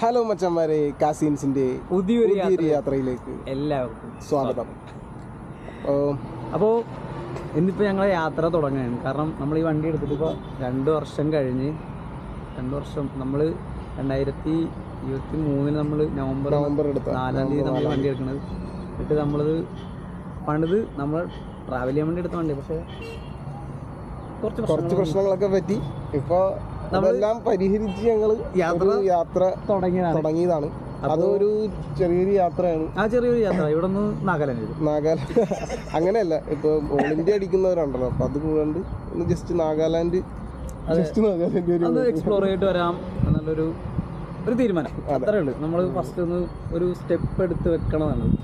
Hello മച്ചന്മാരെ, കാസിൻസിന്റെ പുതിയൊരു യാത്രയിലേക്ക് എല്ലാവർക്കും സ്വാഗതം. അപ്പോൾ ഇന്നിപ്പോൾ ഞങ്ങൾ യാത്ര തുടങ്ങുകയാണ്. കാരണം നമ്മൾ ഈ വണ്ടി എടുത്തിട്ട് ഇപ്പോൾ 2 വർഷം കഴിഞ്ഞ് 2 വർഷം നമ്മൾ 2023 നമ്മൾ നവംബർ 4-ാം തീയതി നമ്മൾ വണ്ടി എടുക്കുന്നത്. എന്നിട്ട് നമ്മളത് പണിത് നമ്മൾ ട്രാവൽ ചെയ്യാൻ വേണ്ടി എടുത്ത വണ്ടി. പക്ഷേ കുറച്ച് പ്രശ്നങ്ങളൊക്കെ പറ്റി ഇപ്പോൾ അതെല്ലാം പരിഹരിച്ച് ഞങ്ങൾ യാത്ര തുടങ്ങിയതാണ്. അതൊരു ചെറിയൊരു യാത്രയാണ്. ചെറിയൊരു യാത്ര ഇവിടെ നിന്ന് നാഗാലാൻഡ് അങ്ങനെയല്ല, ഇപ്പോൾ ഓൾ ഇന്ത്യ അടിക്കുന്നവരുണ്ടല്ലോ, അപ്പം അത് കൂടാണ്ട് ജസ്റ്റ് നാഗാലാൻഡ് എക്സ്പ്ലോർ ചെയ്തിട്ട് വരാം എന്നുള്ളൊരു തീരുമാനം. അത്രേ ഉള്ളൂ. നമ്മൾ ഫസ്റ്റ് ഒന്ന് ഒരു സ്റ്റെപ്പ് എടുത്ത് വെക്കണമെന്നാണ്.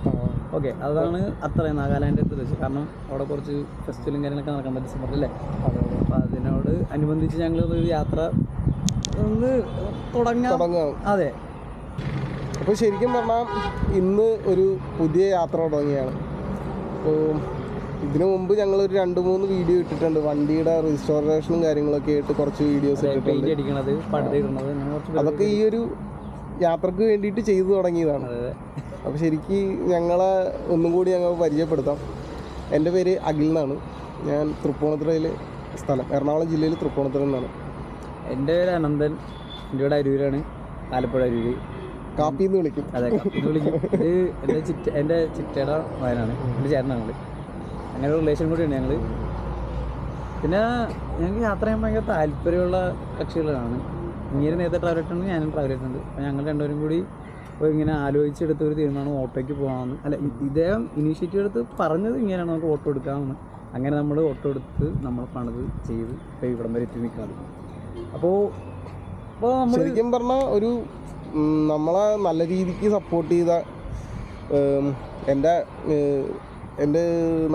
ഓക്കെ, അതാണ് അത്രയും നാഗാലാൻഡ് എടുത്ത് വെച്ചത്. കാരണം അവിടെ കുറച്ച് ഫെസ്റ്റിവലും കാര്യങ്ങളൊക്കെ നടക്കാൻ ഡിസംബറിലല്ലേ. അപ്പോൾ അതിനോട് അനുബന്ധിച്ച് ഞങ്ങൾ ഒരു യാത്ര ഒന്ന് തുടങ്ങാം. അതെ, അപ്പോൾ ശരിക്കും പറഞ്ഞാൽ ഇന്ന് ഒരു പുതിയ യാത്ര തുടങ്ങിയാണ്. അപ്പോൾ ഇതിനു മുമ്പ് ഞങ്ങളൊരു 2-3 വീഡിയോ ഇട്ടിട്ടുണ്ട്. വണ്ടിയുടെ റെസ്റ്റോറേഷനും കാര്യങ്ങളൊക്കെ ആയിട്ട് കുറച്ച് വീഡിയോസ് ഇട്ടിട്ടുണ്ട്. അതൊക്കെ ഈ ഒരു യാത്രക്ക് വേണ്ടിയിട്ട് ചെയ്തു തുടങ്ങിയതാണ്. അപ്പോൾ ശരിക്കും ഞങ്ങളെ ഒന്നും കൂടി ഞങ്ങൾ പരിചയപ്പെടുത്താം. എൻ്റെ പേര് അഖിൽ എന്നാണ്. ഞാൻ തൃപ്പൂണിത്തുറയിൽ, സ്ഥലം എറണാകുളം ജില്ലയിൽ തൃപ്പൂണിത്തുറ എന്നാണ്. എൻ്റെ പേര് അനന്തൻ. എൻ്റെ ഇവിടെ അരൂരാണ്, ആലപ്പുഴ അരൂര്. കാപ്പിന്ന് വിളിക്കും. അതെ, കാപ്പിന്ന് വിളിക്കും. ഇത് എൻ്റെ ചിറ്റയുടെ മകനാണ്, എൻ്റെ ചേട്ടനാണ്. അങ്ങനെ ഒരു റിലേഷൻ കൂടിയുണ്ട് ഞങ്ങൾ. പിന്നെ ഞങ്ങൾക്ക് യാത്ര ചെയ്യാൻ ഭയങ്കര താല്പര്യമുള്ള കക്ഷികളാണ്. ഇങ്ങനെ നേരത്തെ ട്രാവൽ ചെയ്തിട്ടുണ്ട്, ഞാനും ട്രാവൽ ചെയ്തിട്ടുണ്ട്. അപ്പോൾ ഞങ്ങൾ രണ്ടുപേരും കൂടി ഇപ്പോൾ ഇങ്ങനെ ആലോചിച്ചെടുത്ത ഒരു തീരുമാനം ഓട്ടോയ്ക്ക് പോകാമെന്ന്. അല്ല, ഇദ്ദേഹം ഇനീഷ്യേറ്റീവ് എടുത്ത് പറഞ്ഞത് ഇങ്ങനെയാണ്, നമുക്ക് ഓട്ടോ എടുക്കാമെന്ന്. അങ്ങനെ നമ്മൾ ഓട്ടോ എടുത്ത് നമ്മൾ പണിത് ചെയ്ത് ഇപ്പോൾ ഇവിടം വരെ എത്തി നിൽക്കുന്നത്. അപ്പോൾ നമ്മൾ ശരിക്കും പറഞ്ഞാൽ ഒരു നമ്മളെ നല്ല രീതിക്ക് സപ്പോർട്ട് ചെയ്ത എൻ്റെ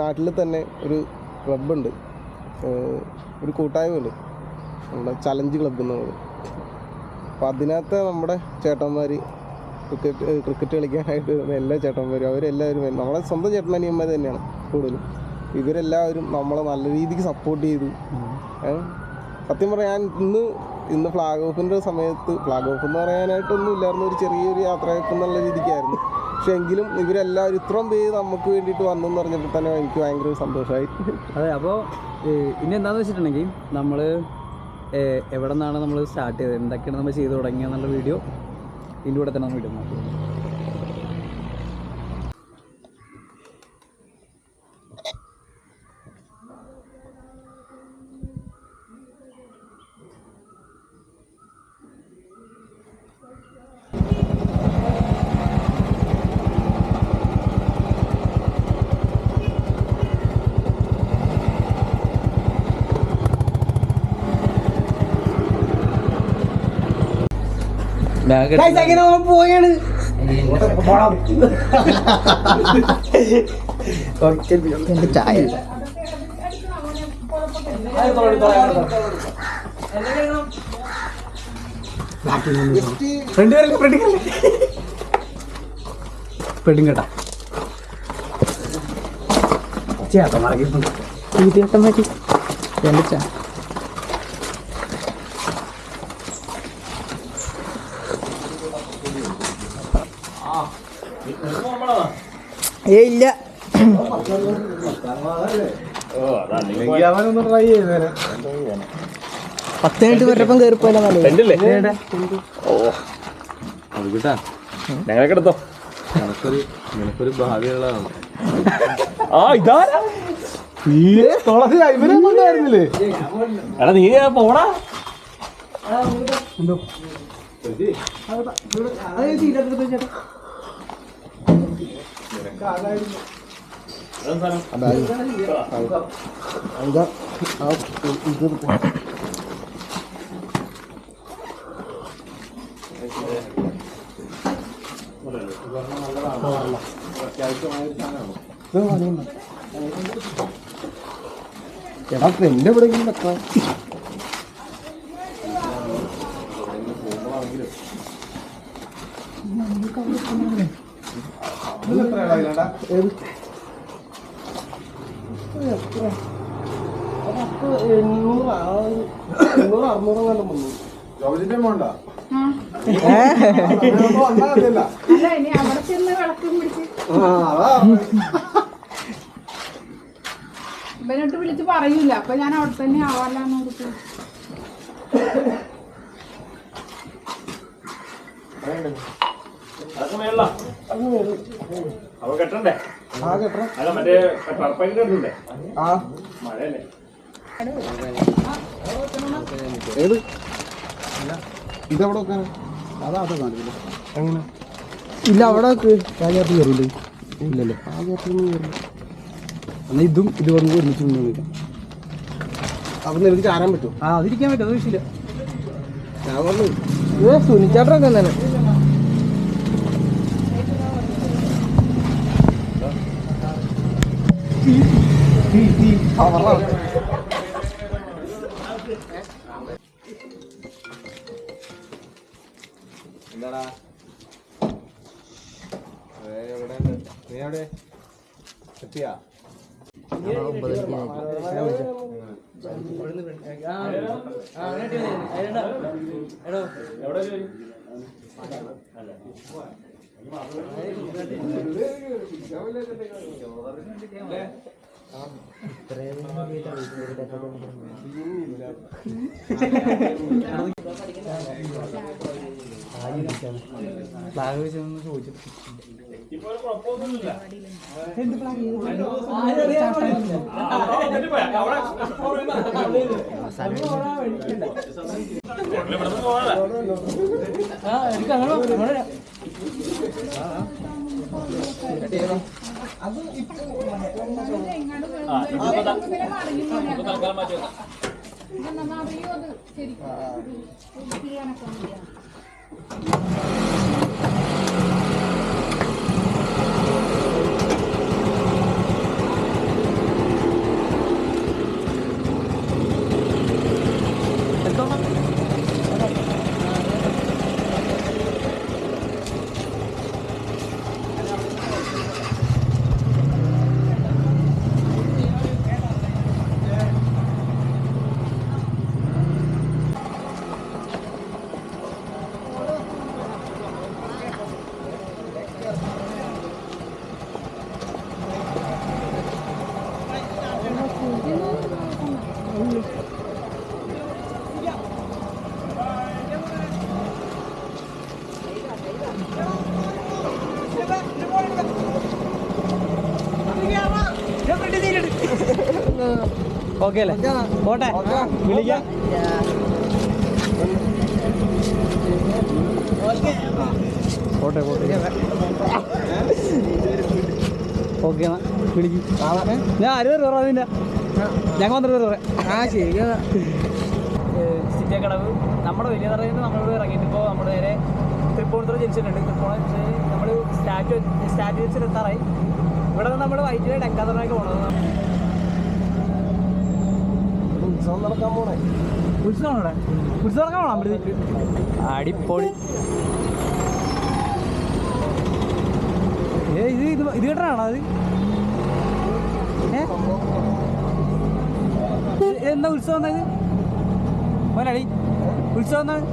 നാട്ടിൽ തന്നെ ഒരു ക്ലബ്ബുണ്ട്, ഒരു കൂട്ടായ്മയുണ്ട്, നമ്മുടെ ചലഞ്ച് ക്ലബ്ബ് എന്നുള്ളത്. അപ്പോൾ അതിനകത്ത് നമ്മുടെ ചേട്ടന്മാർ ക്രിക്കറ്റ് കളിക്കാനായിട്ട് എല്ലാ ചേട്ടന്മാരും അവരെല്ലാവരും നമ്മളെ സ്വന്തം ചേട്ടനനിയന്മാർ തന്നെയാണ് കൂടുതലും. ഇവരെല്ലാവരും നമ്മളെ നല്ല രീതിക്ക് സപ്പോർട്ട് ചെയ്തു. സത്യം പറയാൻ ഇന്ന് ഫ്ലാഗ് ഓഫിൻ്റെ സമയത്ത്, ഫ്ലാഗ് ഓഫ് എന്ന് പറയാനായിട്ടൊന്നും ഇല്ലായിരുന്നു, ഒരു ചെറിയൊരു യാത്രയൊക്കെ എന്നുള്ള രീതിക്കായിരുന്നു. പക്ഷെ എങ്കിലും ഇവരെല്ലാവരും ഇത്രയും പേര് നമുക്ക് വേണ്ടിയിട്ട് വന്നെന്ന് പറഞ്ഞപ്പോൾ തന്നെ എനിക്ക് ഭയങ്കര സന്തോഷമായി. അതെ, അപ്പോൾ ഇനി എന്താണെന്ന് വെച്ചിട്ടുണ്ടെങ്കിൽ നമ്മൾ എവിടെ നിന്നാണ് നമ്മൾ സ്റ്റാർട്ട് ചെയ്തത്, എന്തൊക്കെയാണ് നമ്മൾ ചെയ്ത് തുടങ്ങിയെന്നുള്ള വീഡിയോ ഇതിൻ്റെ കൂടെ തന്നെ നമ്മൾ ഇടുന്നു. പോയാണ് ചായ പെടും കേട്ടാ ചേട്ടൻ മറക്കിട്ടുണ്ട്. ചേട്ടൻ മാറ്റി എൻ്റെ ചാ ഇല്ല. 10 മിനിറ്റ് വരപ്പം കയറിപ്പോയാലോ. ഞങ്ങളൊക്കെ എടുത്തോ, നിനക്കൊരു ഭാവിയുള്ളതാണ്. എടാ നീ പോടാ. എടാ എന്റെ എവിടെയെങ്കിലും വെക്കാം. അല്ല ഇനി അവിടെ ചെന്ന് വിളക്കും പിടിച്ച് ഇവനോട്ട് വിളിച്ച് പറയൂല. അപ്പൊ ഞാൻ അവിടെ തന്നെ ആവാല്ലാന്ന് ഓർത്ത്. ഏത് ഇതവിടെ വെക്കാനാ? എങ്ങനെ ഇല്ല അവിടെ രാജാത്ത് കയറിയില്ലേ? ഇല്ലല്ലോ. എന്നാൽ ഇതും ഇതുപോലെ ഒരുമിച്ച് നിൽക്കാം. അപ്പൊ നിനക്ക് ചാരാൻ പറ്റുമോ? ആ അതിരിക്കാൻ പറ്റും, അത് വിഷയമില്ല. ഞാൻ പറഞ്ഞു സുനിച്ചാട്ടൊക്കെ തന്നെ എന്താടാ നീ എവിടെ എത്തിയാ? ചോദിച്ചു ഓക്കെ അല്ലേ? പോട്ടെ, വിളിക്കാം. പോട്ടെ പോട്ടെ ഓക്കെ എന്നാ വിളിക്കും. ഞാൻ 60 രൂപ അതിൻ്റെ ഞങ്ങൾ 12 രൂപ പറയാം. ആ ശരി. ചിറ്റക്കടവ് നമ്മുടെ വലിയ തറയിൽ നിന്ന് നമ്മളിവിടെ ഇറങ്ങിയിട്ട് ഇപ്പോൾ നമ്മൾ നേരെ തൃപ്പൂണിത്തുറ ജംഗ്ഷനുണ്ട്. തൃപ്പൂണിത്തുറ നമ്മൾ സ്റ്റാറ്റ് ജംഗ്ഷൻ എത്താറായി. ഇവിടെ നിന്ന് നമ്മൾ വൈറ്റിലെ ഡെക്കാത്തറയൊക്കെ പോകണത്. ഉത്സവം നടക്കാൻ പോണേ. ഉത്സവമാണ് ഇവിടെ. ഉത്സവം നടക്കാൻ പോകണം അമ്പലത്തിൽ. അടിപൊളി. ഇത് കേട്ടാണോ അത്? എന്താ ഉത്സവം എന്താ ഇത്? മോലടി ഉത്സവം എന്താണ്?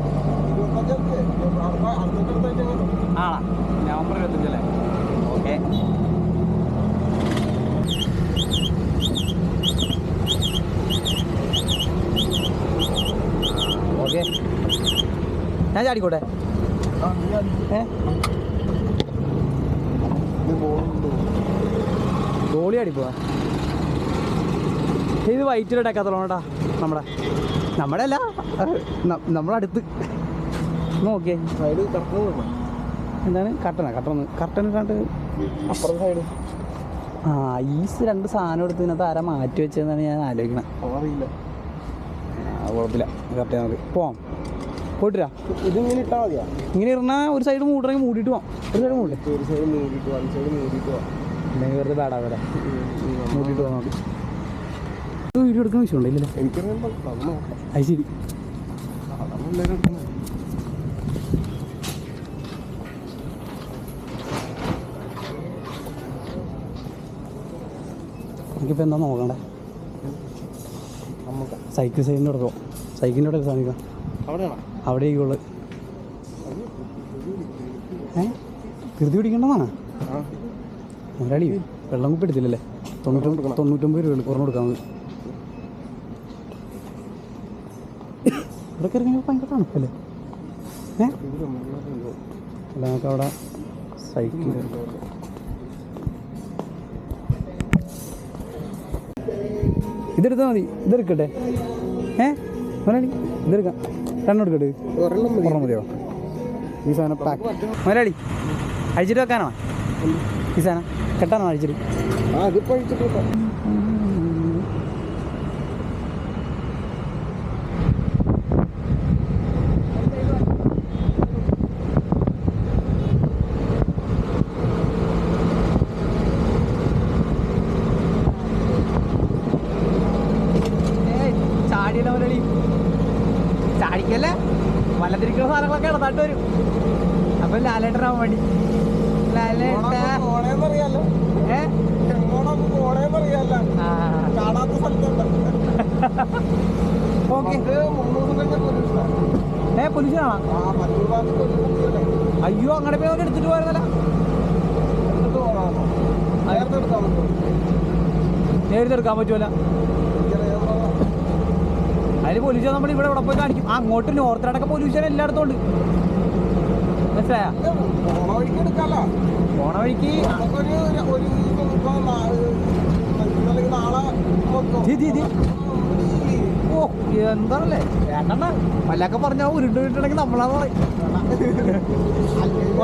ആണോ? നവംബർ 25 അല്ലേ? ഓക്കെ. ഓക്കെ, ഞാൻ ചാടിക്കോട്ടെ? ഗോളി അടിപ്പോവാ. ഇത് വൈറ്റിലെ ഡെക്കാത്തലോൺ കേട്ടാ. നമ്മുടെ അല്ല, നമ്മളടുത്ത് നോക്കിയേ. എന്താണ് കട്ടൻ കണ്ട് അപ്പുറത്തെ സൈഡ്. ആ ഈ 2 സാധനം എടുത്ത് ഇതിനകത്ത് ആരാ മാറ്റി വെച്ചതെന്നാണ് ഞാൻ ആലോചിക്കണം. അറിയില്ല. കുഴപ്പമില്ല, കറക്റ്റ് നമുക്ക് പോവാം. പോയിട്ടാ ഇതിങ്ങനെ ഇട്ടാൽ മതിയാ? ഇങ്ങനെ ഇരുന്നാൽ ഒരു സൈഡ് മൂടണമെങ്കിൽ മൂടിയിട്ട് പോവാം. ഒരു സൈഡ് മൂടില്ലേ? ഒരു സൈഡ് മൂടിയിട്ട് വൺ സൈഡ് മൂടിയിട്ട് പോവാം. അല്ലെങ്കിൽ വെറുതെ ബാടാ വരാം. മൂടിയിട്ട് പോകാം. നമുക്ക് വീഡിയോ എടുക്കുന്ന വിഷയമുണ്ട് ഇല്ലല്ലോ? എനിക്കറിയുമ്പോൾ അത് ശരി. അതെല്ലാവരും എടുക്കുന്നത്. നമുക്കിപ്പോൾ എന്താ നോക്കണ്ടേ? സൈക്കിൾ സൈഡിൻ്റെ അവിടെ പോകാം. സൈക്കിളിൻ്റെ അവിടെ സാധിക്കാം. അവിടെയാണോ? അവിടേക്കുള്ളത് ധൃതി പിടിക്കേണ്ടതാണ് ആ മുതലാളി വെള്ളം കുപ്പി എടുത്തില്ലല്ലേ 99 രൂപ കുറഞ്ഞു കൊടുക്കാമത് ഇവിടെ കയറി ഭയങ്കര തണുപ്പല്ലേ അല്ല നമുക്ക് അവിടെ സൈക്കിൾ ഇതെടുത്താൽ മതി ഇതെടുക്കട്ടെ മുതലാളി ഇതെടുക്കാം എടുക്കട്ടെ ഒരെണ്ണം മതിയോ ഈ സാധനം പാക്ക് മുതലാളി അഴിച്ചിട്ട് വെക്കാനാണോ ഈ സാധനം കെട്ടാനോ അഴിച്ചിട്ട് ആ അതിപ്പോൾ അഴിച്ചിട്ട് ചാടിയല്ല മുതലാളി ചാടിക്കല്ലേ വല്ലതിരിക്കുന്ന സാധനങ്ങളൊക്കെ ഇടതാട്ട് വരും അപ്പൊ ലാലേട്ടനാവാൻ വേണ്ടി പോണേന്നറിയാലോ എങ്ങോട്ടൊക്കെ പോണേന്നറിയാലോ ചാടാത്ത സ്ഥലത്തുണ്ട് ഓക്കെ 3 ദിവസം കഴിഞ്ഞ പൊല്യൂഷനാണോ ആ 10 രൂപ അയ്യോ അങ്ങനെ പോയി എടുത്തിട്ട് പോയിരുന്നല്ല എടുത്തിട്ട് പോകണം നേരത്തെ എടുക്കാൻ പറ്റുമോ നേരിട്ട് എടുക്കാൻ പറ്റുമല്ല അതിന് പൊല്യൂഷൻ നമ്മൾ ഇവിടെ പോയി കാണിക്കും അങ്ങോട്ട് നോർത്തിലടക്കം പൊല്യൂഷൻ എല്ലായിടത്തും ഉണ്ട് മനസ്സിലായോ പോണ വഴിക്ക് എടുക്കാമല്ലോ പോണ വഴിക്ക് ഓ എന്താണല്ലേ വേണ്ടണ്ണ വല്ലൊക്കെ പറഞ്ഞാ ഉരുണ്ടിട്ടുണ്ടെങ്കിൽ നമ്മളാന്ന് പറയും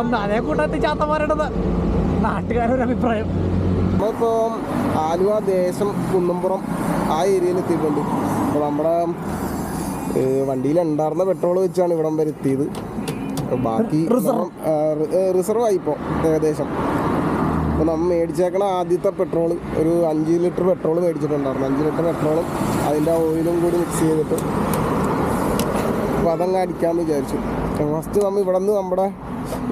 ഒന്നാലേ കൂട്ടത്തിൽ ചാത്തമാരുടേത് നാട്ടുകാരൊരു അഭിപ്രായം നമ്മളിപ്പോൾ ആലുവ ദേശം കുന്നംപുറം ആ ഏരിയയിൽ എത്തിയിട്ടുണ്ട് അപ്പോൾ നമ്മുടെ വണ്ടിയിൽ ഉണ്ടായിരുന്ന പെട്രോൾ വെച്ചാണ് ഇവിടം വരെ എത്തിയത് ബാക്കി റിസർവ് ആയിപ്പോൾ ഏകദേശം അപ്പോൾ നമ്മൾ മേടിച്ചേക്കണ ആദ്യത്തെ പെട്രോൾ ഒരു 5 ലിറ്റർ പെട്രോൾ മേടിച്ചിട്ടുണ്ടായിരുന്നു 5 ലിറ്റർ പെട്രോളും അതിൻ്റെ ഓയിലും കൂടി മിക്സ് ചെയ്തിട്ട് അപ്പോൾ അതങ്ങ് അടിക്കാമെന്ന് വിചാരിച്ചു ഫസ്റ്റ് നമ്മൾ ഇവിടെ നിന്ന് നമ്മുടെ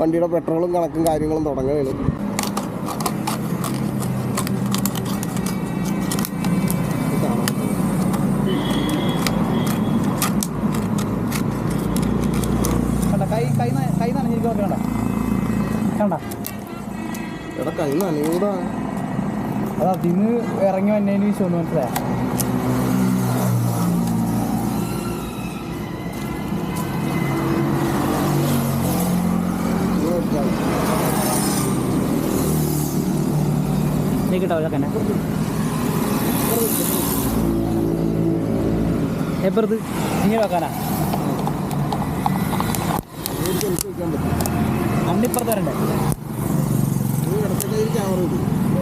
വണ്ടിയുടെ പെട്രോളും കണക്കും കാര്യങ്ങളും തുടങ്ങുകയാണ് കൈ നനഞ്ഞിരിക്കും വേണ്ട വേണ്ട എടാ കൈ നനയൂടാ അത് അതിന്ന് ഇറങ്ങി വന്നതിന് വിഷയം ഒന്ന് മനസ്സിലായ നീ കിട്ടോ ചക്കന്നെ എപ്പുറത്ത് ഇങ്ങനെ വെക്കാനാ അന്നിപ്പുറത്ത് വരണ്ടേ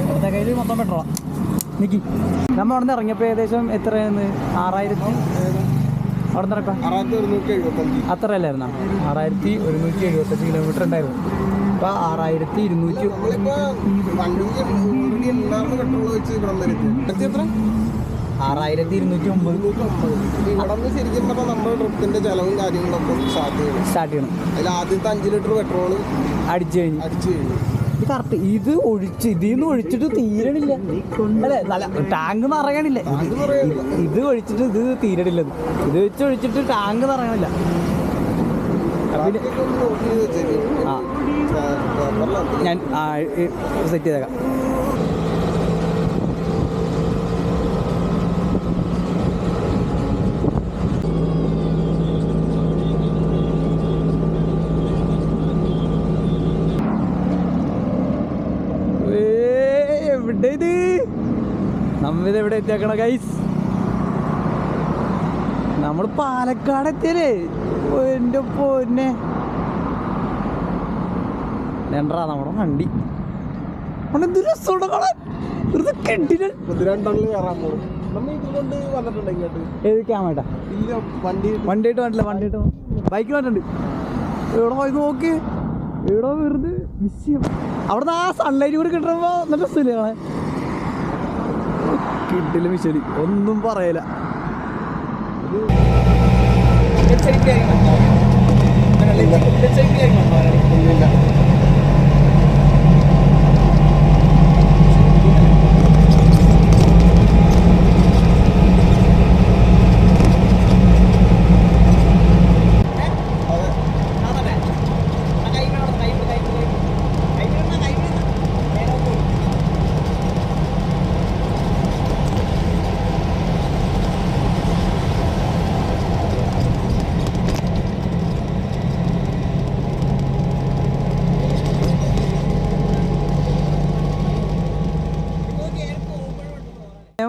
ഇടത്തെ കയ്യിൽ മൊത്തം പെട്രോളാ നിക്കി നമ്മൾ അവിടെ നിന്ന് ഇറങ്ങിയപ്പോൾ ഏകദേശം എത്രയായിരുന്നു 6000 അവിടെ നിന്ന് ഇറക്കാം 6175 അത്ര അല്ലായിരുന്നോ 6175 കിലോമീറ്റർ ഉണ്ടായിരുന്നു അപ്പോൾ 6209 ശരിക്കും പറഞ്ഞാൽ നമ്മുടെ ട്രിപ്പിന്റെ ചെലവും കാര്യങ്ങളൊക്കെ സ്റ്റാർട്ട് ചെയ്യണം അതിൽ ആദ്യത്തെ 5 ലിറ്റർ പെട്രോൾ അടിച്ചു കഴിഞ്ഞു ഇത് കറക്റ്റ് ഇത് ഒഴിച്ച് ഇതിന്ന് ഒഴിച്ചിട്ട് തീരണില്ല അല്ലേ നല്ല ടാങ്ക് നിറയണില്ല ഇത് ഒഴിച്ചിട്ട് ഇത് തീരണില്ല ഇത് വെച്ച് ഒഴിച്ചിട്ട് ടാങ്ക് നിറയണില്ല ആ ഞാൻ സെറ്റ് ചെയ്തേക്കാം എവിടെ ഇത് നമ്മിത് എവിടെ എത്തിയാക്കണ ഗൈസ് നമ്മൾ പാലക്കാട് എത്തിയല്ലേ എൻ്റെ പൊന്നെ രണ്ടാ നമ്മുടെ വണ്ടി എന്ത് രസമുണ്ട് കാണാൻ ഏത് ക്യാമറ വണ്ടിയായിട്ട് വണ്ടിയിട്ട് ബൈക്കിൽ വന്നിട്ടുണ്ട് ഇവിടെ പോയി നോക്ക് ഇവിടെ വെറുതെ വിഷയം അവിടുന്ന് ആ സൺലൈറ്റ് കൂടി കിട്ടുമ്പോ നല്ല രസമില്ലേ കാണാൻ കിട്ടില്ല മിശലി ഒന്നും പറയല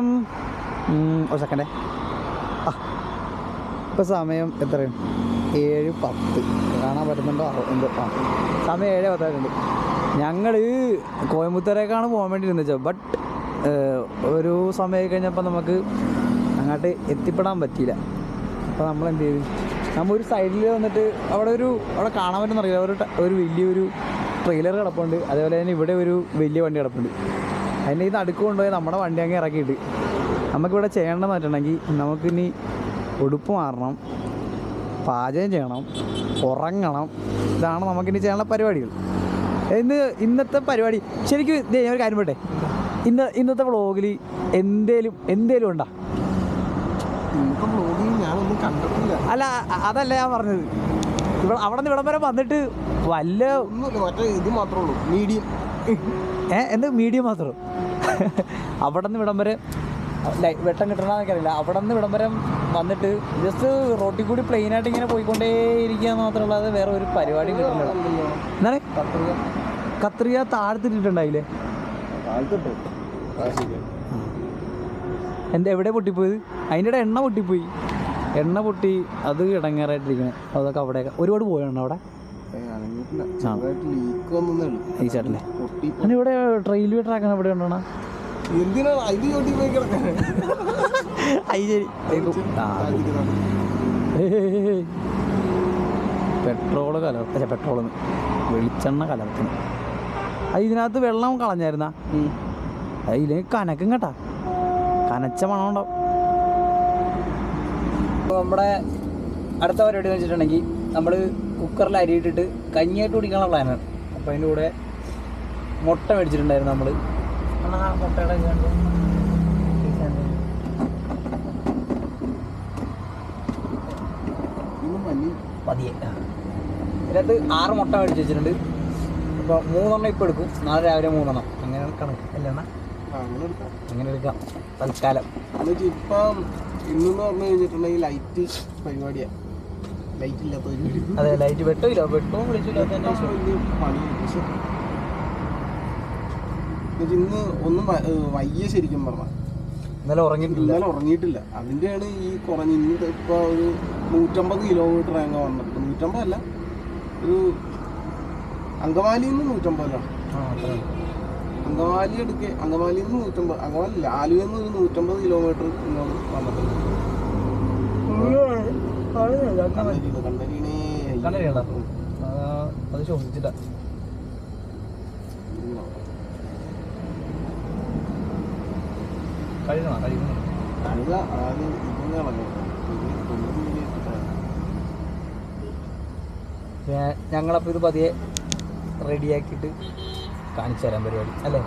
സമയം ഒരു സെക്കൻഡേ. ഇപ്പോൾ സമയം എത്രയാണ്? 7:10. കാണാൻ പറ്റുന്നുണ്ടോ എന്തോ? സമയം 7:10 ഞങ്ങൾ കോയമ്പത്തൂരേക്കാണ് പോകാൻ വേണ്ടി ഇരുന്നത്. ബട്ട് ഒരു സമയം കഴിഞ്ഞപ്പോൾ നമുക്ക് അങ്ങോട്ട് എത്തിപ്പെടാൻ പറ്റിയില്ല. അപ്പോൾ നമ്മൾ എന്ത് ചെയ്തു, നമ്മൾ ഒരു സൈഡിൽ വന്നിട്ട് അവിടെ കാണാൻ പറ്റുന്ന അറിയില്ല, ഒരു വലിയൊരു ട്രെയിലർ കിടപ്പുണ്ട്. അതേപോലെ തന്നെ ഇവിടെ ഒരു വലിയ വണ്ടി കിടപ്പുണ്ട്. അതിൻ്റെ ഈ നടുക്ക് കൊണ്ടുപോയി നമ്മുടെ വണ്ടി അങ്ങ് ഇറക്കിയിട്ട് നമുക്കിവിടെ ചെയ്യേണ്ടതെന്ന് വെച്ചിട്ടുണ്ടെങ്കിൽ നമുക്കിനി ഉടുപ്പ് മാറണം, പാചകം ചെയ്യണം, ഉറങ്ങണം. ഇതാണ് നമുക്കിനി ചെയ്യാനുള്ള പരിപാടികൾ. ഇന്നത്തെ പരിപാടി ശരിക്കും ഞാൻ ഒരു കാര്യം പറയട്ടെ, ഇന്നത്തെ വ്ളോഗിൽ എന്തേലും ഉണ്ടോ? ഞാനൊന്നും കണ്ടിട്ടില്ല. അല്ല അതല്ല ഞാൻ പറഞ്ഞത്, അവിടെ നിന്ന് ഇവിടം വരെ വന്നിട്ട് വല്ല മറ്റേ ഇത് മാത്രമേ ഉള്ളൂ, മീഡിയം. എന്ത് മീഡിയം മാത്രം? അവിടെ നിന്ന് ഇവിടം വരെ വെട്ടം കിട്ടണമെന്നൊക്കെ അറിയില്ല. അവിടെ നിന്ന് ഇവിടം വരെ വന്നിട്ട് ജസ്റ്റ് റോട്ടിൽ കൂടി പ്ലെയിനായിട്ട് ഇങ്ങനെ പോയിക്കൊണ്ടേ ഇരിക്കുക മാത്രമല്ലാതെ വേറെ ഒരു പരിപാടി കിട്ടുന്നില്ല. എന്താണ് കത്രിക താഴ്ത്തിട്ടുണ്ടായില്ലേ? എവിടെ പൊട്ടിപ്പോയത്? അതിൻ്റെ എണ്ണ പൊട്ടിപ്പോയി. എണ്ണ പൊട്ടി അത് ഇടങ്ങേറായിട്ടിരിക്കണേ. അതൊക്കെ അവിടെയൊക്കെ ഒരുപാട് പോയാണ് അവിടെ. ഈ ചേട്ടല്ലേ ഇവിടെ റെയിൽവേ ട്രാക്കാണ് ഇവിടെ ഉണ്ടോ? പെട്രോള് പെട്രോളെന്ന് വെളിച്ചെണ്ണ കലർത്തുന്നു. ഇതിനകത്ത് വെള്ളം കളഞ്ഞായിരുന്ന അതിൽ കനക്കും കേട്ടാ, കനച്ച മണം ഉണ്ടാവും. നമ്മുടെ അടുത്ത പരിപാടി എന്ന് വെച്ചിട്ടുണ്ടെങ്കിൽ നമ്മൾ കുക്കറിൽ അരിയിട്ടിട്ട് കഞ്ഞിയായിട്ട് കുടിക്കാനുള്ള പ്ലാനാണ്. അപ്പോൾ അതിൻ്റെ കൂടെ മുട്ട മേടിച്ചിട്ടുണ്ടായിരുന്നു നമ്മൾ. മുട്ടയുടെ പതിയെ ഇതിനകത്ത് 6 മുട്ട മേടിച്ച് വെച്ചിട്ടുണ്ട്. അപ്പോൾ 3 ഇപ്പോൾ എടുക്കും, നാളെ രാവിലെ 3 അങ്ങനെ കണക്ക് അല്ല അങ്ങനെ എടുക്കാം തൽക്കാലം. ഇപ്പം ഇന്നെന്ന് പറഞ്ഞു കഴിഞ്ഞിട്ടുണ്ടെങ്കിൽ ലൈറ്റ് പരിപാടിയാണ്. ലൈറ്റ് ഇല്ലാത്ത പരിപാടി. അതെ, ലൈറ്റ് വെട്ടമില്ല, വെട്ടവും വിളിച്ചില്ലാത്ത ഇന്ന് ഒന്നും വയ്യ ശരിക്കും പറഞ്ഞാൽ. ഇന്നലെ ഉറങ്ങിയിട്ടില്ല. അതിൻ്റെയാണ് ഈ കുറഞ്ഞ്. ഇന്ന് ഇപ്പോൾ ഒരു 150 കിലോമീറ്റർ അങ്ങ് വന്നിട്ട്, 150 അല്ല, ഒരു അങ്കമാലിയിൽ നിന്ന് 150. അങ്കമാലിയിൽ നിന്ന് 150, അങ്കമാലിയില്ല, ആലുവയിൽ നിന്ന് ഒരു 150 കിലോമീറ്റർ ഇങ്ങോട്ട് വന്നിട്ടുണ്ട്. അത് ചോദിച്ചില്ല. ഞങ്ങളപ്പോൾ ഇത് പതിയെ റെഡിയാക്കിയിട്ട് കാണിച്ചു തരാൻ പരിപാടി അല്ലേ?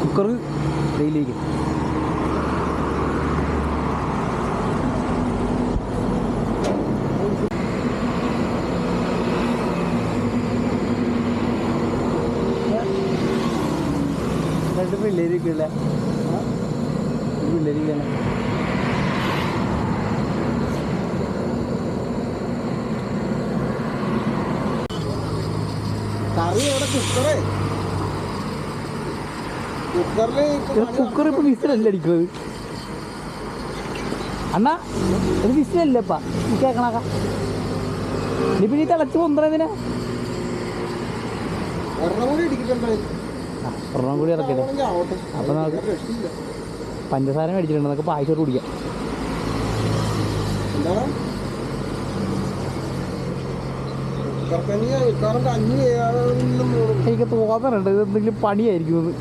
കുക്കർ ഡെയിലിക്ക് പിള്ളേരിക്കില്ല, പിള്ളേരിക്കല്ല. കുക്കർ ഇപ്പൊ വിസിലല്ല അടിക്കുന്നത് അണ്ണാ, ഇത് വിസിലല്ലേപ്പാ കേക്കണാക്ക. നീ പിന്നെ തിളച്ച് പൊന്തതിനാ ഒരെണ്ണം കൂടി ഇറക്കട്ടെ. അപ്പൊ നമുക്ക് പഞ്ചസാര മേടിച്ചിട്ടുണ്ട്, നമുക്ക് പായസം കുടിക്കാം. എനിക്ക് തോന്നറുണ്ട് ഇത് എന്തെങ്കിലും പണിയായിരിക്കും.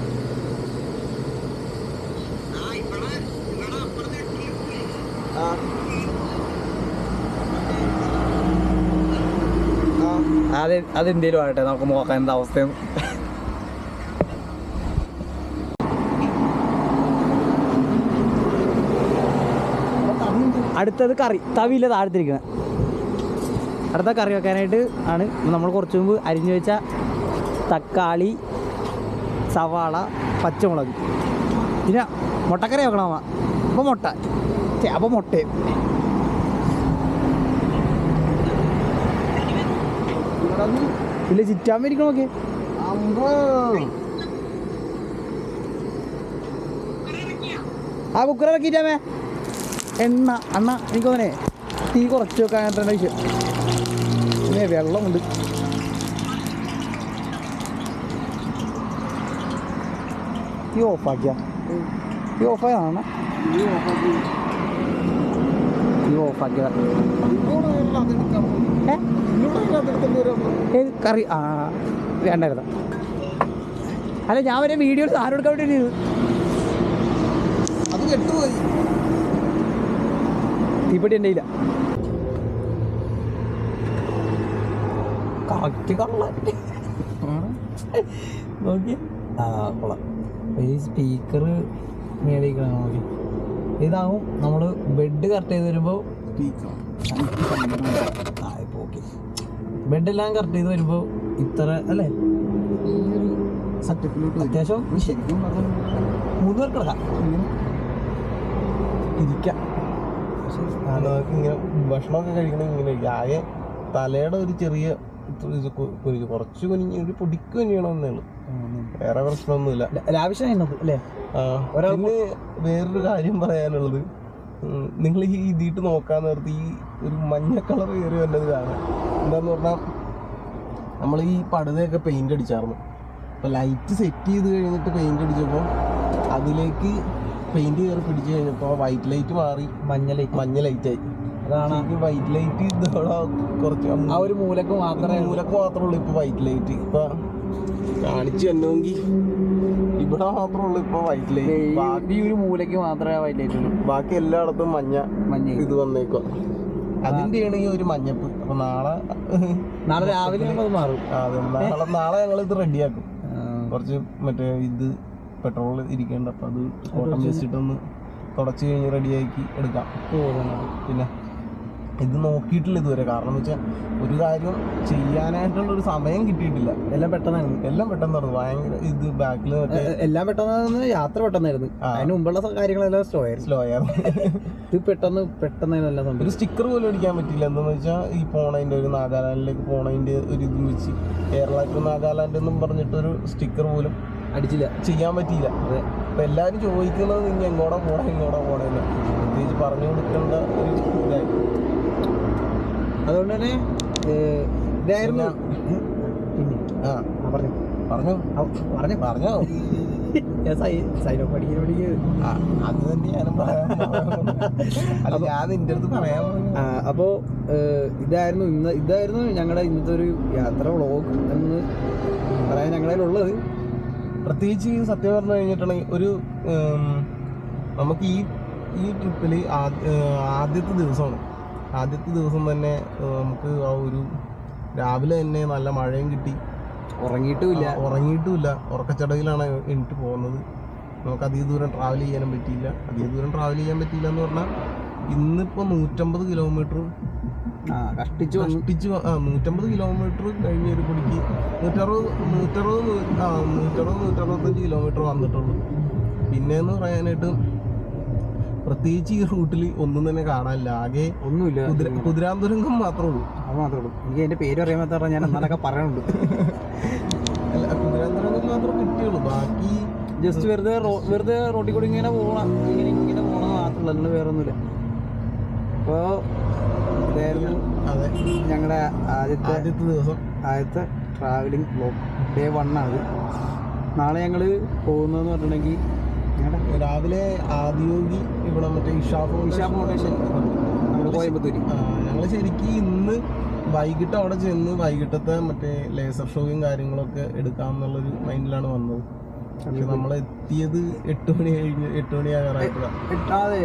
അതെന്തേലും ആകട്ടെ, നമുക്ക് നോക്കാം എന്താ അവസ്ഥയെന്ന്. അടുത്തത് കറി തവിയില്ല താഴ്ത്തിരിക്കുന്നത്. അടുത്ത കറി വെക്കാനായിട്ട് ആണ് നമ്മൾ കുറച്ച് മുമ്പ് അരിഞ്ഞു വെച്ച തക്കാളി, സവാള, പച്ചമുളക് പിന്നെ മുട്ടക്കറി വെക്കണം അമ്മ. അപ്പോൾ മുട്ട അപ്പോൾ മുട്ടയും ഇല്ല ചിറ്റാൻ ഇരിക്കണം നോക്കിയേ. ആ കുക്കർ ഇറക്കിയിട്ടാമേ എണ്ണ അണ്ണ എനിക്ക് തോന്നേ തീ കുറച്ച് വെക്കാൻ അങ്ങനത്തെ വിഷയം. പിന്നെ വെള്ളമുണ്ട്. തീ ഓഫാക്കിയ തീ ഓഫായതാണ് തീ ഓഫാക്കിയതാ. കറി ആ വേണ്ടായിരുന്ന അല്ല ഞാൻ വരെ വീഡിയോ സാധനം എടുക്കാൻ വേണ്ടി അത് കെട്ടുപോയി. തീപ്പെട്ടി എൻ്റെ ഇല്ല കറക്റ്റ് കള്ള നോക്കി. ആ കൊള്ളാം. ഈ സ്പീക്കർ മേടിക്കണം നോക്കി. ഇതാവും നമ്മൾ ബെഡ് കറക്റ്റ് ചെയ്ത് വരുമ്പോൾ ഓക്കെ ബെഡെല്ലാം കറക്റ്റ് ചെയ്ത് വരുമ്പോൾ ഇത്ര അല്ലേ അത്യാവശ്യം ശരിക്കും 3 പേർക്ക് കിടക്കാം ഇരിക്കാം. ഇങ്ങനെ ഭക്ഷണമൊക്കെ കഴിക്കണം ഇങ്ങനെ ആകെ തലയുടെ ഒരു ചെറിയ കുറച്ച് കുനിഞ്ഞ് ഒരു പൊടിക്ക് കുനിയണമെന്നേ ഉള്ളൂ, വേറെ പ്രശ്നമൊന്നുമില്ല. ലാവിഷാണ് അല്ലേ. ഒരാൾക്ക് വേറൊരു കാര്യം പറയാനുള്ളത്, നിങ്ങൾ ഈ ഇതിട്ട് നോക്കാൻ നേരത്ത് ഈ ഒരു മഞ്ഞ കളർ കയറി വന്നത് കാണാം. എന്താന്ന് പറഞ്ഞാൽ നമ്മൾ ഈ പടുതയൊക്കെ പെയിന്റ് അടിച്ചായിരുന്നു. അപ്പോൾ ലൈറ്റ് സെറ്റ് ചെയ്ത് കഴിഞ്ഞിട്ട് പെയിന്റ് അടിച്ചപ്പോൾ അതിലേക്ക് പെയിന്റ് കയറി പിടിച്ചു കഴിഞ്ഞപ്പോൾ വൈറ്റ് ലൈറ്റ് മാറി മഞ്ഞ ലൈറ്റായി. അതാണ് വൈറ്റ് ലൈറ്റ് ഇതോടെ കുറച്ച് ആ ഒരു മൂലക്ക് മാത്രമേ ഉള്ളൂ ഇപ്പോൾ വൈറ്റ് ലൈറ്റ്. ഇപ്പം കാണിച്ചു തന്നെങ്കിൽ ഇവിടെ മാത്രമേ ഉള്ളൂ ഇപ്പോൾ വൈറ്റ് ലൈറ്റ്. ഈ ഒരു മൂലക്ക് മാത്രമേ വൈറ്റ് ലൈറ്റ് ഉള്ളൂ, ബാക്കി എല്ലായിടത്തും മഞ്ഞ ഇത് വന്നേക്കോ. അതിൻ്റെയാണ് ഈ ഒരു മഞ്ഞപ്പ്. അപ്പോൾ നാളെ രാവിലെ അത് മാറും. അതെ, നാളെ ഞങ്ങളിത് റെഡിയാക്കും. കുറച്ച് മറ്റേ ഇത് പെട്രോൾ ഇരിക്കേണ്ട, അപ്പോൾ അത് കോട്ടൺ വെച്ചിട്ടൊന്ന് തുടച്ച് കഴിഞ്ഞ് റെഡിയാക്കി എടുക്കാം. പിന്നെ ഇത് നോക്കിയിട്ടില്ല ഇതുവരെ. കാരണം എന്ന് വെച്ചാൽ ഒരു കാര്യം ചെയ്യാനായിട്ടുള്ളൊരു സമയം കിട്ടിയിട്ടില്ല. എല്ലാം പെട്ടെന്ന് പറഞ്ഞു. ഭയങ്കര ഇത് ബാക്കിൽ എല്ലാം പെട്ടെന്ന് യാത്ര പെട്ടെന്നായിരുന്നു. അതിന് മുമ്പുള്ള കാര്യങ്ങളെല്ലാം സ്ലോ ആയിരുന്നു. ഇത് പെട്ടെന്നായിരുന്നു. ഒരു സ്റ്റിക്കർ പോലും അടിക്കാൻ പറ്റില്ല. എന്താണെന്ന് വെച്ചാൽ ഈ പോണതിൻ്റെ ഒരു നാഗാലാൻഡിലേക്ക് പോണതിൻ്റെ ഒരു ഇതും വെച്ച് കേരള ടു നാഗാലാൻഡ് എന്നും പറഞ്ഞിട്ടൊരു സ്റ്റിക്കർ പോലും അടിച്ചില്ല, ചെയ്യാൻ പറ്റിയില്ല. അപ്പം എല്ലാവരും ചോദിക്കുന്നത് നിങ്ങൾ എങ്ങോട്ടാ പോകണമെന്ന് പ്രത്യേകിച്ച് പറഞ്ഞു കൊടുക്കേണ്ട ഒരു ഇതായി. അതുകൊണ്ട് തന്നെ ഇതായിരുന്നു. പറഞ്ഞോ അത് തന്നെ ഞാനും പറയാൻ. ഞാൻ നിന്റെ അടുത്ത് പറയാൻ പറഞ്ഞു. അപ്പോൾ ഇതായിരുന്നു ഞങ്ങളുടെ ഇന്നത്തെ ഒരു യാത്ര വ്ളോഗ് എന്ന് പറയാൻ ഞങ്ങളുടെ ഉള്ളത്. പ്രത്യേകിച്ച് സത്യം പറഞ്ഞു കഴിഞ്ഞിട്ടുണ്ടെങ്കിൽ ഒരു നമുക്ക് ഈ ട്രിപ്പിൽ ആദ്യത്തെ ദിവസം തന്നെ നമുക്ക് ആ ഒരു രാവിലെ തന്നെ നല്ല മഴയും കിട്ടി. ഉറങ്ങിയിട്ടുമില്ല. ഉറക്കച്ചടയിലാണ് എനിക്ക് പോകുന്നത്. നമുക്ക് അധിക ദൂരം ട്രാവൽ ചെയ്യാൻ പറ്റിയില്ല എന്ന് പറഞ്ഞാൽ ഇന്നിപ്പോൾ 150 കിലോമീറ്റർ കഷ്ടിച്ച് 150 കിലോമീറ്റർ കഴിഞ്ഞ ഒരു പൊടിക്ക് 165 കിലോമീറ്റർ വന്നിട്ടുള്ളൂ. പിന്നെയെന്ന് പറയാനായിട്ട് പ്രത്യേകിച്ച് ഈ റൂട്ടിൽ ഒന്നും തന്നെ കാണാനില്ല. ആകെ ഒന്നുമില്ല, കുതിരാന്തുരങ്കം മാത്രമേ ഉള്ളൂ. എനിക്ക് അതിന്റെ പേര് അറിയാൻ പറ്റാത്ത ഞാൻ എന്നാലൊക്കെ പറയാനുണ്ട്. അല്ല, കുതിരാന്തുരങ്കം മാത്രമേ കിട്ടിയുള്ളൂ. ബാക്കി ജസ്റ്റ് വെറുതെ റോട്ടിൽ കൂടി ഇങ്ങനെ പോകണം മാത്രമല്ല, അല്ലാണ്ട് വേറെ ഒന്നുമില്ല. അപ്പോൾ ഇതായിരുന്നു ഞങ്ങളുടെ ആദ്യത്തെ ട്രാവലിംഗ് വ്ലോഗ്. ഡേ 1 ആണ്. നാളെ ഞങ്ങൾ പോകുന്നതെന്ന് പറഞ്ഞിട്ടുണ്ടെങ്കിൽ രാവിലെ ആദിയോഗി ഇവിടെ മറ്റേ ഇഷാ ഫൗണ്ടേഷൻ കോയമ്പത്തൂർ. ഞങ്ങൾ ശരിക്കും ഇന്ന് വൈകിട്ട് അവിടെ ചെന്ന് വൈകിട്ടത്തെ മറ്റേ ലേസർ ഷോയും കാര്യങ്ങളൊക്കെ എടുക്കാമെന്നുള്ളൊരു മൈൻഡിലാണ് വന്നത്. പക്ഷെ നമ്മൾ എത്തിയത് 8 മണി കഴിഞ്ഞ് 8 മണിയാകാറായിട്ടാണ്.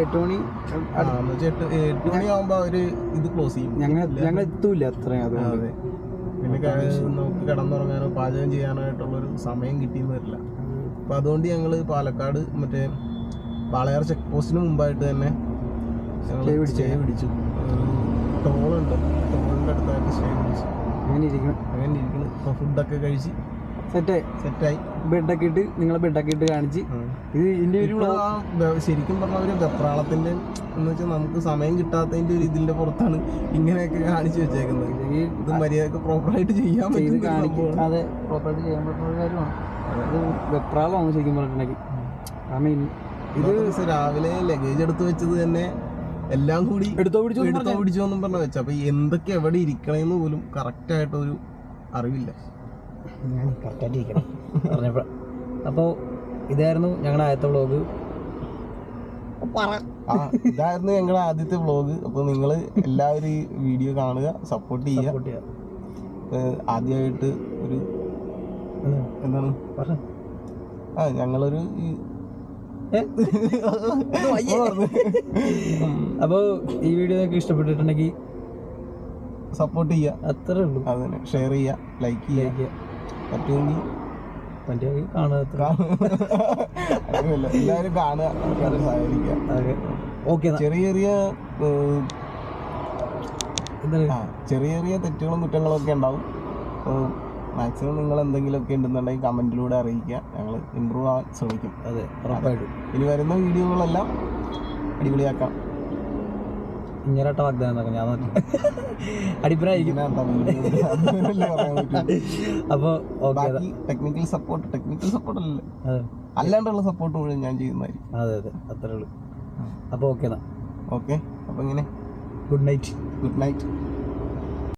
8 മണി 8 മണിയാകുമ്പോൾ അവര് ഇത് ക്ലോസ് ചെയ്യും. ഞങ്ങൾ എത്തൂല അത്രയും. അതെ, പിന്നെ നമുക്ക് കിടന്നുറങ്ങാനോ പാചകം ചെയ്യാനായിട്ടുള്ളൊരു സമയം കിട്ടിയെന്ന് വരില്ല. അപ്പം അതുകൊണ്ട് ഞങ്ങൾ പാലക്കാട് മറ്റേ വാളയാർ ചെക്ക് പോസ്റ്റിന് മുമ്പായിട്ട് തന്നെ സ്റ്റേ പിടിച്ചു. ടോളിൻ്റെ അടുത്തായിട്ട് സ്റ്റേ പിടിച്ചു. അങ്ങനെ ഇരിക്കുന്നു. ഇപ്പോൾ ഫുഡൊക്കെ കഴിച്ച് സെറ്റായി. ബെഡൊക്കെ ഇട്ട് നിങ്ങളെ ബെഡൊക്കെ ഇട്ട് കാണിച്ച് ഇത് ഇതിന്റെ ഒരു ഇപ്പോൾ ശരിക്കും പറഞ്ഞ ഒരു വെപ്രാളത്തിന്റെ എന്ന് വെച്ചാൽ നമുക്ക് സമയം കിട്ടാത്തതിന്റെ ഒരു ഇതിന്റെ പുറത്താണ് ഇങ്ങനെയൊക്കെ കാണിച്ചു വെച്ചേക്കുന്നത്. ഇത് മര്യാദക്ക് പ്രോപ്പറായിട്ട് ചെയ്യാൻ ചെയ്ത് പറ്റും. കാണിക്കാതെ പ്രോപ്പറായിട്ട് ചെയ്യാൻ പറ്റുന്ന ഒരു കാര്യമാണ്. ഇത് വെപ്രാളമാണ് ശരിക്കും പറഞ്ഞിട്ടുണ്ടെങ്കിൽ. കാരണം ഇത് രാവിലെ ലഗേജ് എടുത്ത് വെച്ചത് തന്നെ എല്ലാം കൂടി എടുത്തോ പിടിച്ചോ എന്നും പറഞ്ഞ വെച്ച. അപ്പൊ എന്തൊക്കെ എവിടെ ഇരിക്കണേന്ന് പോലും കറക്റ്റ് ആയിട്ടൊരു അറിവില്ല. ഞാൻ കറക്റ്റായിട്ട് ഇരിക്കണം പറഞ്ഞപ്പോൾ. അപ്പോൾ ഇതായിരുന്നു ഞങ്ങളുടെ ആദ്യത്തെ വ്ളോഗ്. ഇതായിരുന്നു ഞങ്ങളുടെ ആദ്യത്തെ വ്ളോഗ്. അപ്പോൾ നിങ്ങൾ എല്ലാവരും ഈ വീഡിയോ കാണുക, സപ്പോർട്ട് ചെയ്യുക. ആദ്യമായിട്ട് ഒരു എന്താണ് ഞങ്ങളൊരു അപ്പോൾ ഈ വീഡിയോ നിങ്ങൾക്ക് ഇഷ്ടപ്പെട്ടിട്ടുണ്ടെങ്കിൽ സപ്പോർട്ട് ചെയ്യുക, അത്രേ ഉള്ളൂ. അതിന് ഷെയർ ചെയ്യുക, ലൈക്ക് ചെയ്യുക. പറ്റുമെങ്കിൽ കാണുക, എല്ലാവരും കാണുക, സഹകരിക്കുക. ഓക്കെ. ചെറിയ ചെറിയ തെറ്റുകളും കുറ്റങ്ങളും ഒക്കെ ഉണ്ടാവും. മാക്സിമം നിങ്ങൾ എന്തെങ്കിലുമൊക്കെ ഉണ്ടെന്നുണ്ടെങ്കിൽ കമന്റിലൂടെ അറിയിക്കുക. ഞങ്ങൾ ഇമ്പ്രൂവ് ആവാൻ ശ്രമിക്കും. അതെ, ഉറപ്പായിട്ടും. ഇനി വരുന്ന വീഡിയോകളെല്ലാം അടിപൊളിയാക്കാം. ഇങ്ങനെയാട്ട വാഗ്ദാനം ഞാൻ അടിപ്പനായിരിക്കും. അപ്പോൾ ടെക്നിക്കൽ സപ്പോർട്ട് അല്ലാണ്ടുള്ള സപ്പോർട്ട് മുഴുവൻ ഞാൻ ചെയ്യുന്നതായിരിക്കും. അതെ അതെ, അത്രേ ഉള്ളൂ. അപ്പോൾ ഓക്കെ. ഓക്കെ, അപ്പോൾ ഇങ്ങനെ ഗുഡ് നൈറ്റ്.